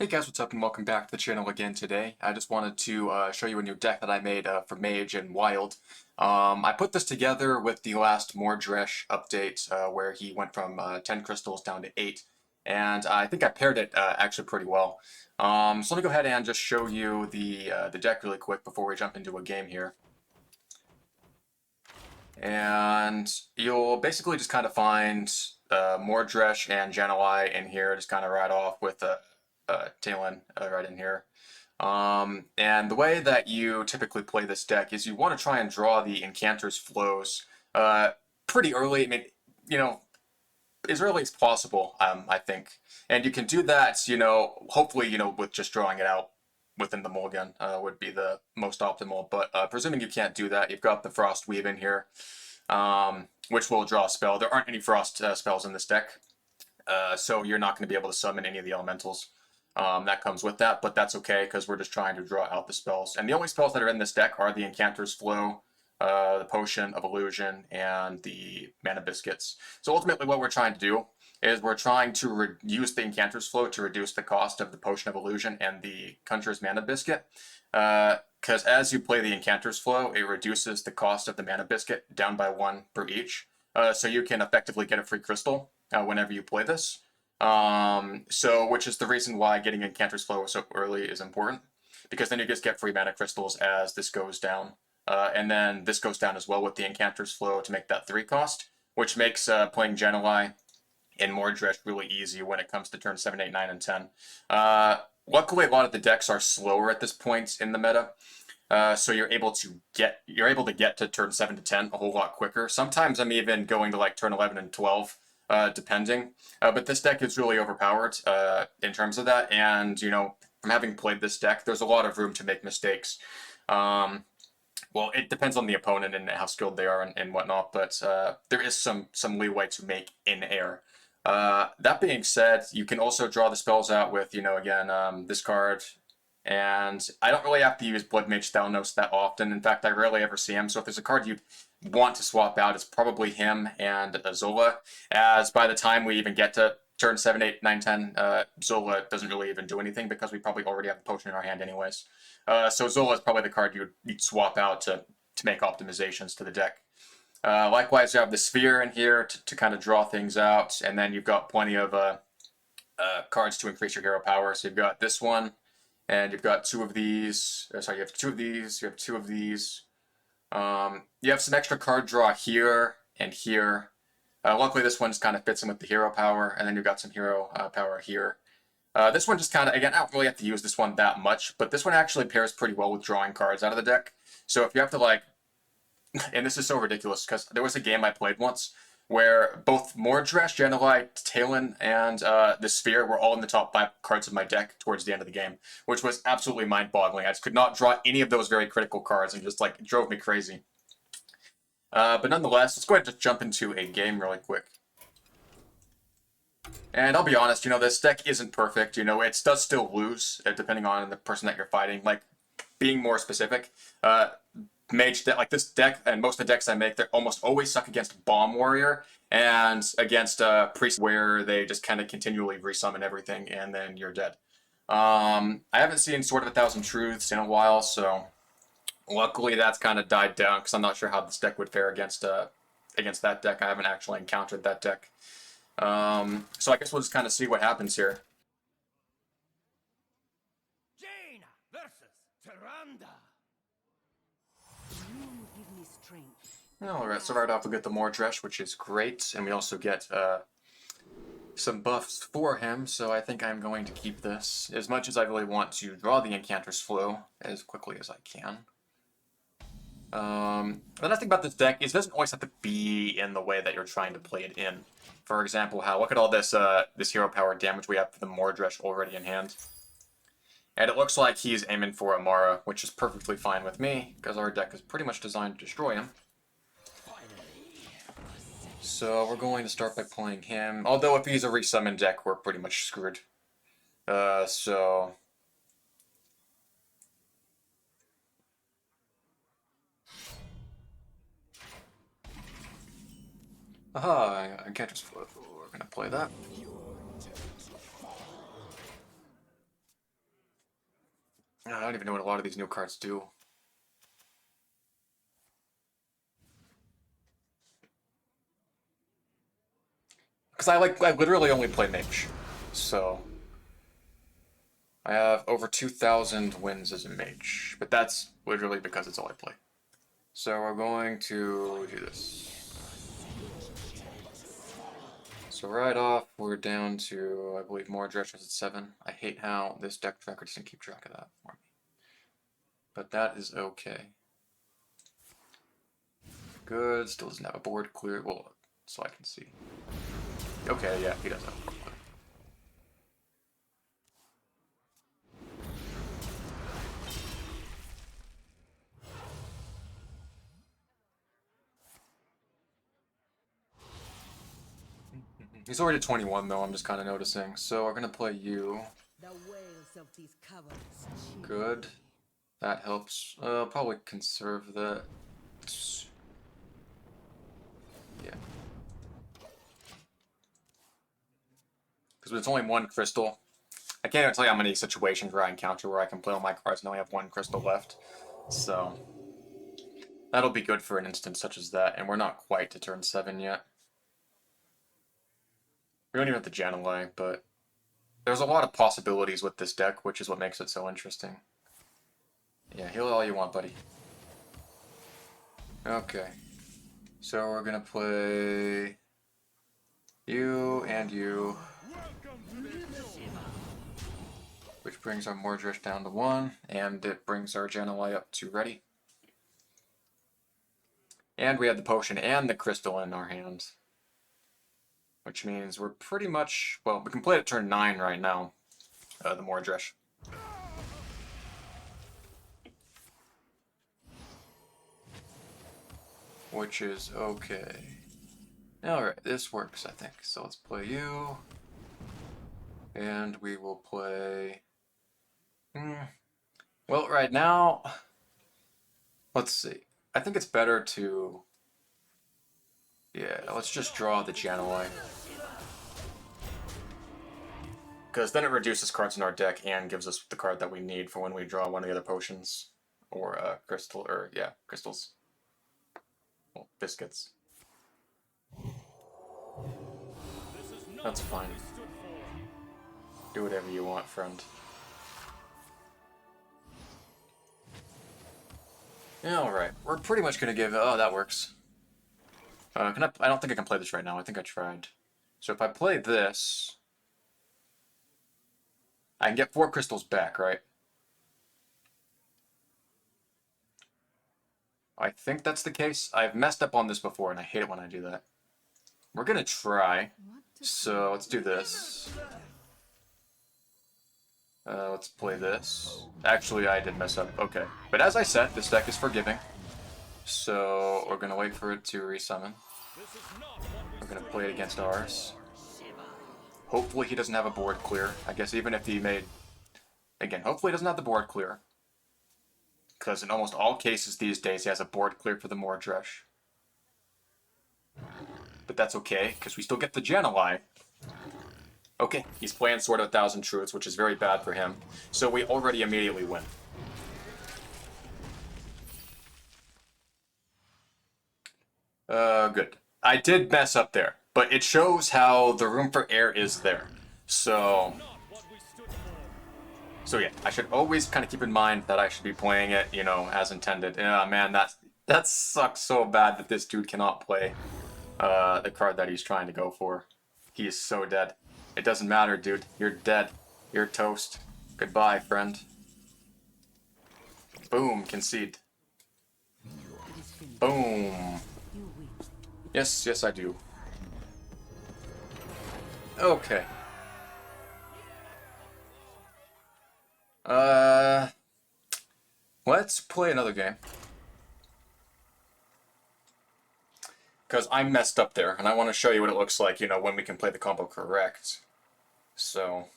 Hey guys, what's up and welcome back to the channel again today. I just wanted to show you a new deck that I made for Mage and Wild. I put this together with the last Mordresh update where he went from 10 crystals down to 8. And I think I paired it actually pretty well. So let me go ahead and just show you the deck really quick before we jump into a game here. And you'll basically just kind of find Mordresh and Jana'alai in here, just kind of right off with Talon right in here. And the way that you typically play this deck is you want to try and draw the Incanter's flows pretty early. I mean, you know, as early as possible, I think. And you can do that, hopefully, with just drawing it out within the mulligan would be the most optimal. But presuming you can't do that, you've got the Frost Weave in here, which will draw a spell. There aren't any Frost spells in this deck, so you're not going to be able to summon any of the elementals. That comes with that, but that's okay because we're just trying to draw out the spells. And the only spells that are in this deck are the Incanter's Flow, the Potion of Illusion, and the Mana Biscuits. So ultimately what we're trying to do is we're trying to use the Incanter's Flow to reduce the cost of the Potion of Illusion and the Conjurer's Mana Biscuit. Because as you play the Incanter's Flow, it reduces the cost of the Mana Biscuit down by 1 per each. So you can effectively get a free crystal whenever you play this. Which is the reason why getting Incanter's Flow so early is important, because then you just get free mana crystals as this goes down. And then this goes down as well with the Incanter's Flow to make that 3 cost, which makes playing Jana'alai in Mordresh really easy when it comes to turn 7, 8, 9, and 10. Luckily, a lot of the decks are slower at this point in the meta. So you're able to get to turn 7 to 10 a whole lot quicker. Sometimes I'm even going to like turn 11 and 12. Depending. But this deck is really overpowered in terms of that, and from having played this deck, there's a lot of room to make mistakes. Well, it depends on the opponent and how skilled they are and whatnot, but there is some leeway to make in air. That being said, you can also draw the spells out with, again, this card, and I don't really have to use Blood Mage Thalnos that often. In fact, I rarely ever see him, so if there's a card you want to swap out, it's probably him and Zola, as by the time we even get to turn 7, 8, 9, 10, Zola doesn't really even do anything because we probably already have the potion in our hand anyways. So Zola is probably the card you'd swap out to make optimizations to the deck. Likewise, you have the Sphere in here to kind of draw things out, and then you've got plenty of cards to increase your hero power. So you've got this one, and you've got 2 of these. Sorry, you have 2 of these, you have 2 of these. You have some extra card draw here and here. Luckily, this one just kind of fits in with the hero power, and then you've got some hero power here. This one just kind of, again, I don't really have to use this one that much, but this one actually pairs pretty well with drawing cards out of the deck. So if you have to, and this is so ridiculous, because there was a game I played once where both Mordresh, Jana'alai, Talon, and the Sphere were all in the top 5 cards of my deck towards the end of the game, which was absolutely mind-boggling. I just could not draw any of those very critical cards, and just it drove me crazy. But nonetheless, let's go ahead and just jump into a game really quick. And I'll be honest, this deck isn't perfect. It does still lose, depending on the person that you're fighting. Being more specific, Mage deck, this deck and most of the decks I make, they almost always suck against Bomb Warrior and against Priest, where they just kind of continually resummon everything and then you're dead. I haven't seen Sword of a Thousand Truths in a while, so luckily that's kind of died down because I'm not sure how this deck would fare against that deck. I haven't actually encountered that deck. So I guess we'll just kind of see what happens here. Jaina versus Tyrande. Alright, so right off we get the Mordresh, which is great, and we also get some buffs for him, so I think I'm going to keep this, as much as I really want to draw the Incanter's Flow as quickly as I can. The nice thing about this deck is it doesn't always have to be in the way that you're trying to play it in. For example, look at all this this hero power damage we have for the Mordresh already in hand. And it looks like he's aiming for Amara, which is perfectly fine with me, because our deck is pretty much designed to destroy him. So we're going to start by playing him. Although if he's a resummon deck, we're pretty much screwed. Aha, Incanter's Flow. We're going to play that. I don't even know what a lot of these new cards do. Because I literally only play mage. So I have over 2,000 wins as a mage. But that's literally because it's all I play. So we're going to do this. So right off, we're down to, I believe, Mordresh is at 7. I hate how this deck tracker doesn't keep track of that for me. But that is okay. Good, still doesn't have a board clear. Well, so I can see. Okay, yeah, he does have a board clear. He's already 21 though, I'm just kind of noticing. So we're going to play you. The wails of these cowards. Good. That helps. I'll probably conserve that. Yeah. Because it's only one crystal. I can't even tell you how many situations where I encounter where I can play all my cards and only have one crystal left. So that'll be good for an instance such as that. And we're not quite to turn 7 yet. We don't even have the Jana'alai, but there's a lot of possibilities with this deck, which is what makes it so interesting. Yeah, heal all you want, buddy. Okay. So we're gonna play you and you. Which brings our Mordresh down to 1, and it brings our Jana'alai up to ready. And we have the potion and the crystal in our hands. Which means we're pretty much, well, we can play it at turn 9 right now, the Mordresh. Which is okay. Alright, this works, I think. So let's play you. And we will play... Well, right now... Let's see. I think it's better to... Yeah, let's just draw the Jana'alai. Because then it reduces cards in our deck and gives us the card that we need for when we draw one of the other potions. Or, crystal, or, yeah, crystals. Well, biscuits. That's fine. Do whatever you want, friend. Alright, we're pretty much gonna give... Oh, that works. I don't think I can play this right now. I think I tried. So if I play this... I can get 4 crystals back, right? I think that's the case. I've messed up on this before, and I hate it when I do that. We're gonna try. So let's do this. Let's play this. Actually, I did mess up. Okay. But as I said, this deck is forgiving. So we're gonna wait for it to resummon. We're gonna play it against ours. Hopefully he doesn't have a board clear. I guess even if he made... Again, hopefully he doesn't have the board clear. Because in almost all cases these days he has a board clear for the Mordresh. But that's okay, because we still get the Jana'alai. Okay, he's playing Sword of a Thousand Truths, which is very bad for him. So we already immediately win. Good. I did mess up there, but it shows how the room for error is there. So yeah, I should always kind of keep in mind that I should be playing it, you know, as intended. Yeah, man, that sucks so bad that this dude cannot play the card that he's trying to go for. He is so dead. It doesn't matter, dude. You're dead. You're toast. Goodbye, friend. Boom, concede. Boom. Yes, yes, I do. Okay. Let's play another game. Because I messed up there, and I want to show you what it looks like, you know, when we can play the combo correct. So...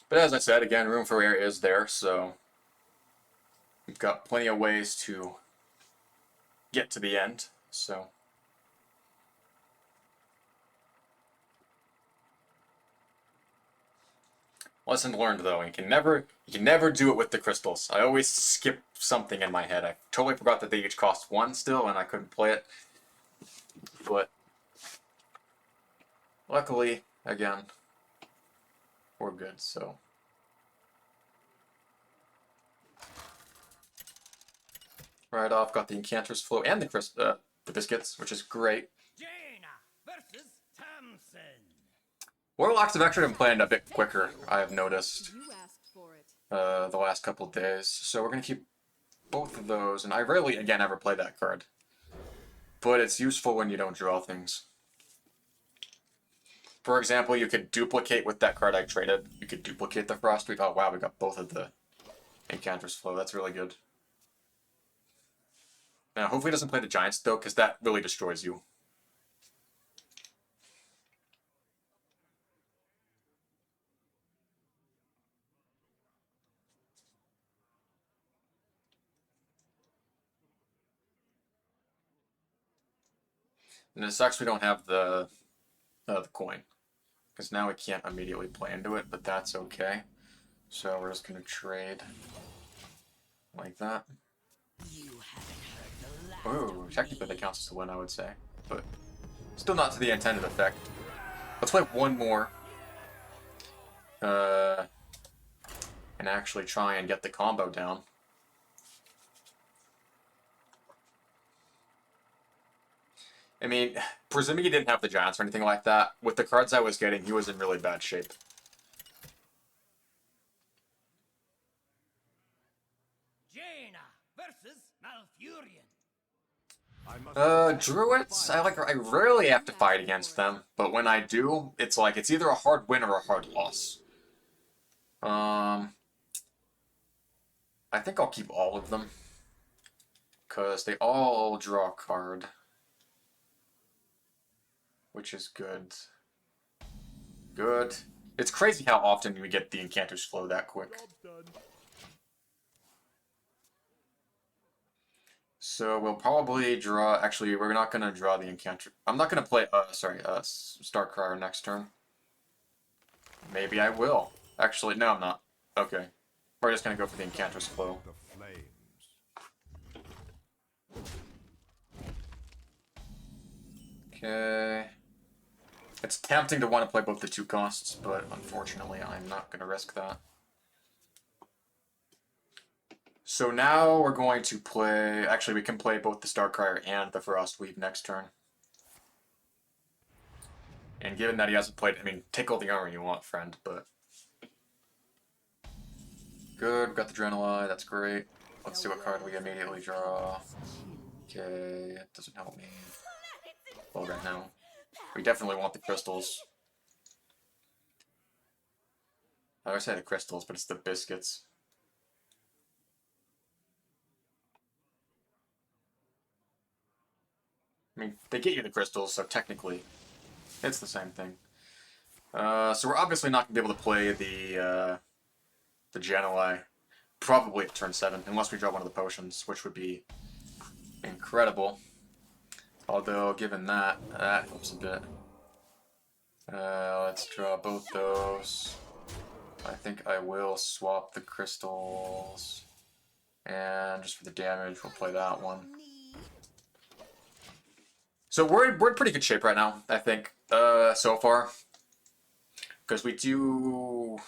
But as I said, again, room for error is there, so... We've got plenty of ways to get to the end, so... Lesson learned though, you can never do it with the crystals. I always skip something in my head. I totally forgot that they each cost 1 still, and I couldn't play it. But luckily, again, we're good. So right off, got the Enchantress Flow and the biscuits, which is great. Jaina versus Thompson. Warlocks have actually been playing a bit quicker, I have noticed, You asked for it. the last couple of days. So we're going to keep both of those, and I rarely, again, ever play that card. But it's useful when you don't draw things. For example, you could duplicate with that card I traded. You could duplicate the Frostweave. Oh wow, we got both of the Enchantress Flow. That's really good. Now, hopefully he doesn't play the Giants, though, because that really destroys you. And it sucks we don't have the coin, because now we can't immediately play into it, but that's okay. So we're just going to trade like that. You haven't heard the last Oh, of technically me. that counts as a win, I would say, but still not to the intended effect. Let's play one more, and actually try and get the combo down. I mean, presuming he didn't have the Giants or anything like that, with the cards I was getting, he was in really bad shape. Jaina versus Malfurion. Druids, I rarely have to fight against them, but when I do, it's like, it's either a hard win or a hard loss. I think I'll keep all of them, because they all draw a card, which is good. Good. It's crazy how often we get the Enchanter's Flow that quick. So we'll probably draw. Actually, we're not gonna draw the Enchanter. I'm not gonna play. Starcryer next turn. Maybe I will. Actually, no, I'm not. Okay, we're just gonna go for the Enchantress Flow. The flames. Okay. It's tempting to want to play both the 2 costs, but unfortunately, I'm not gonna risk that. So now we're going to play. Actually, we can play both the Starcryer and the Frostweave next turn. And given that he hasn't played, I mean, take all the armor you want, friend, but... Good, got the Jana'alai, that's great. Let's see what card we immediately draw. Okay, it doesn't help me. Well, right now. We definitely want the crystals. I always say the crystals, but it's the biscuits. I mean, they get you the crystals, so technically, it's the same thing. So we're obviously not going to be able to play the Jana'alai, probably at turn 7, unless we draw one of the potions, which would be incredible. Although, given that, that helps a bit. Let's draw both those. I think I will swap the crystals. And just for the damage, we'll play that one. So we're in pretty good shape right now, I think, so far. Because we do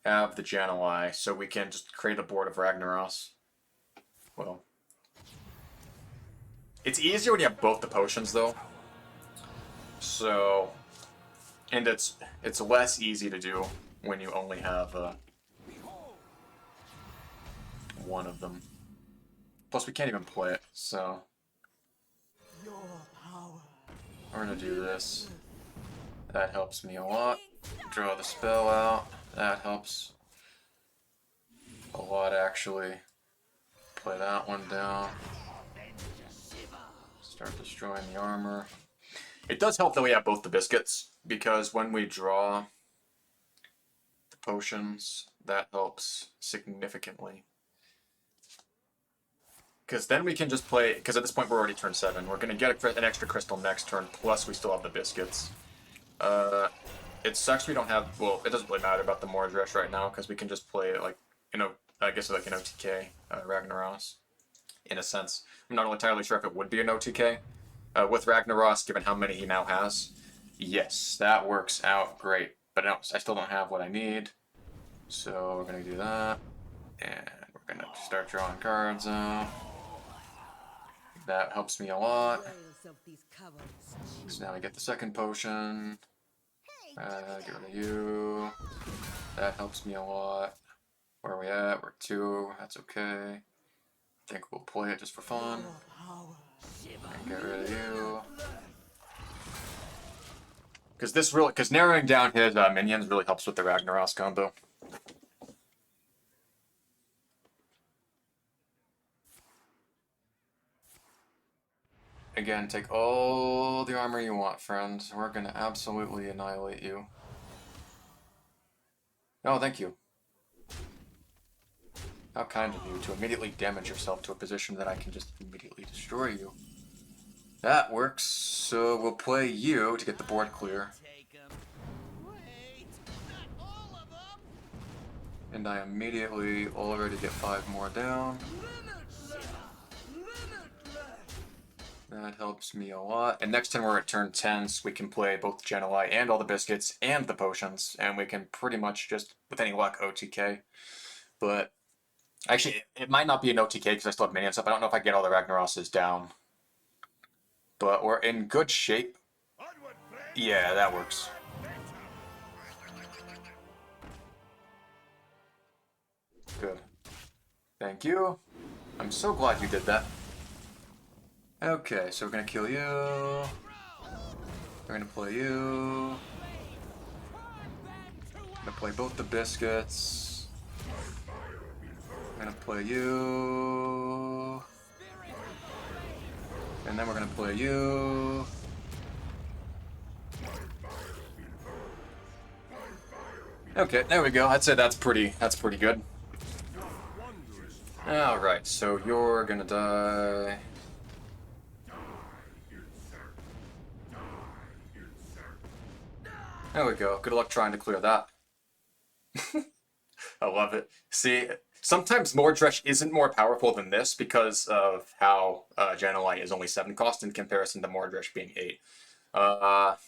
have the Jana'alai, so we can just create a board of Ragnaros. Well, it's easier when you have both the potions, though. So, and it's less easy to do when you only have one of them. Plus, we can't even play it, so we're gonna do this. That helps me a lot. Draw the spell out. That helps a lot, actually. Play that one down. Start destroying the armor. It does help that we have both the biscuits, because when we draw the potions, that helps significantly. Because then we can just play, because at this point we're already turn 7. We're going to get an extra crystal next turn, plus we still have the biscuits. it sucks we don't have. Well, it doesn't really matter about the Mordresh right now because we can just play like I guess like an OTK Ragnaros in a sense. I'm not entirely sure if it would be an OTK with Ragnaros given how many he now has. Yes, that works out great. But no, I still don't have what I need. So we're gonna do that, and we're gonna start drawing cards out. That helps me a lot. So now we get the second potion. Get rid of you. That helps me a lot. Where are we at? We're 2. That's okay. I think we'll play it just for fun. And get rid of you. Because narrowing down his minions really helps with the Ragnaros combo. Again, take all the armor you want, friends. We're gonna absolutely annihilate you. Oh, thank you. How kind of you to immediately damage yourself to a position that I can just immediately destroy you. That works, so we'll play you to get the board clear. And I immediately already get 5 more down. That helps me a lot. And next time we're at turn 10, so we can play both Jana'alai and all the biscuits and the potions, and we can pretty much just, with any luck, OTK. But actually, it might not be an OTK because I still have minions up. I don't know if I get all the Ragnarosses down. But we're in good shape. Yeah, that works. Good. Thank you. I'm so glad you did that. Okay, so we're gonna kill you. We're gonna play you. I'm gonna play both the biscuits. I'm gonna play you. And then we're gonna play you. Okay, there we go. I'd say that's pretty good. Alright, so you're gonna die. There we go. Good luck trying to clear that. I love it. See, sometimes Mordresh isn't more powerful than this because of how Jana'alai is only 7 cost in comparison to Mordresh being 8. But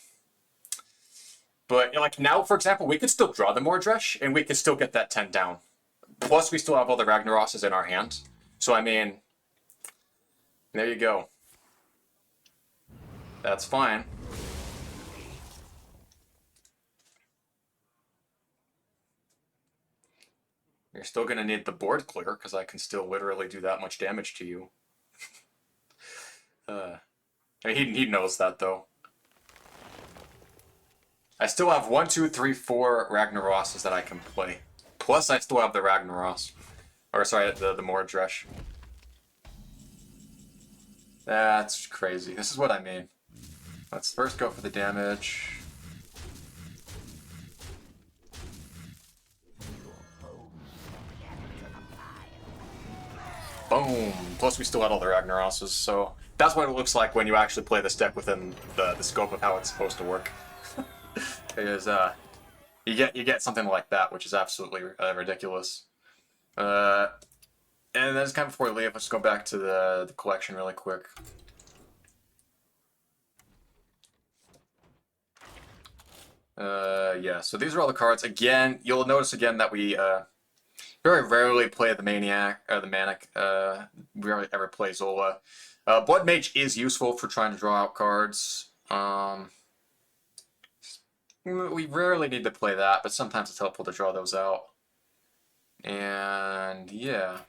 like now, for example, we could still draw the Mordresh and we could still get that 10 down. Plus, we still have all the Ragnarosses in our hand. So I mean, there you go. That's fine. You're still going to need the board clear, because I can still literally do that much damage to you. I mean, he knows that, though. I still have 1, 2, 3, 4 Ragnarosses that I can play. Plus, I still have the Ragnaros. Or, sorry, the Mordresh. That's crazy. This is what I mean. Let's first go for the damage. Boom! Plus we still had all the Ragnarosses, so that's what it looks like when you actually play this deck within the scope of how it's supposed to work. Because you get something like that, which is absolutely ridiculous. And then just kind of before we leave, let's go back to the collection really quick. Yeah, so these are all the cards. Again, you'll notice again that we very rarely play the Maniac, or the Manic. We rarely ever play Zola. Blood Mage is useful for trying to draw out cards. We rarely need to play that, but sometimes it's helpful to draw those out. And yeah.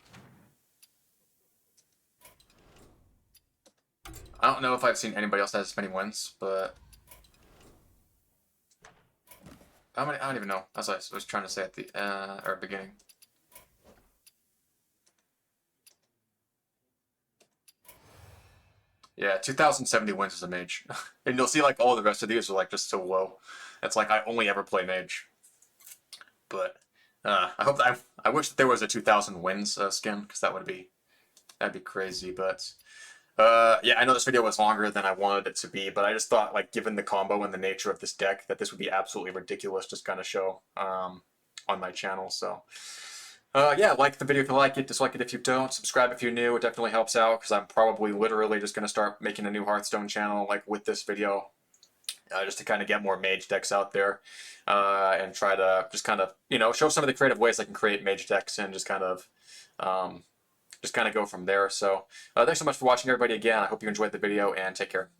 I don't know if I've seen anybody else that has as many wins, but how many? I don't even know. As I was trying to say at the or beginning. Yeah, 2,070 wins as a mage, and you'll see like all the rest of these are like just so low. It's like I only ever play mage. But I wish that there was a 2,000 wins skin because that'd be crazy. But Yeah, I know this video was longer than I wanted it to be, but I just thought, like, given the combo and the nature of this deck, that this would be absolutely ridiculous just kind of show on my channel. So, yeah, like the video if you like it, dislike it if you don't, subscribe if you're new. It definitely helps out because I'm probably literally just going to start making a new Hearthstone channel, like, with this video, just to kind of get more mage decks out there and try to just kind of, show some of the creative ways I can create mage decks and um, just kind of go from there. So thanks so much for watching, everybody. Again, I hope you enjoyed the video, and take care.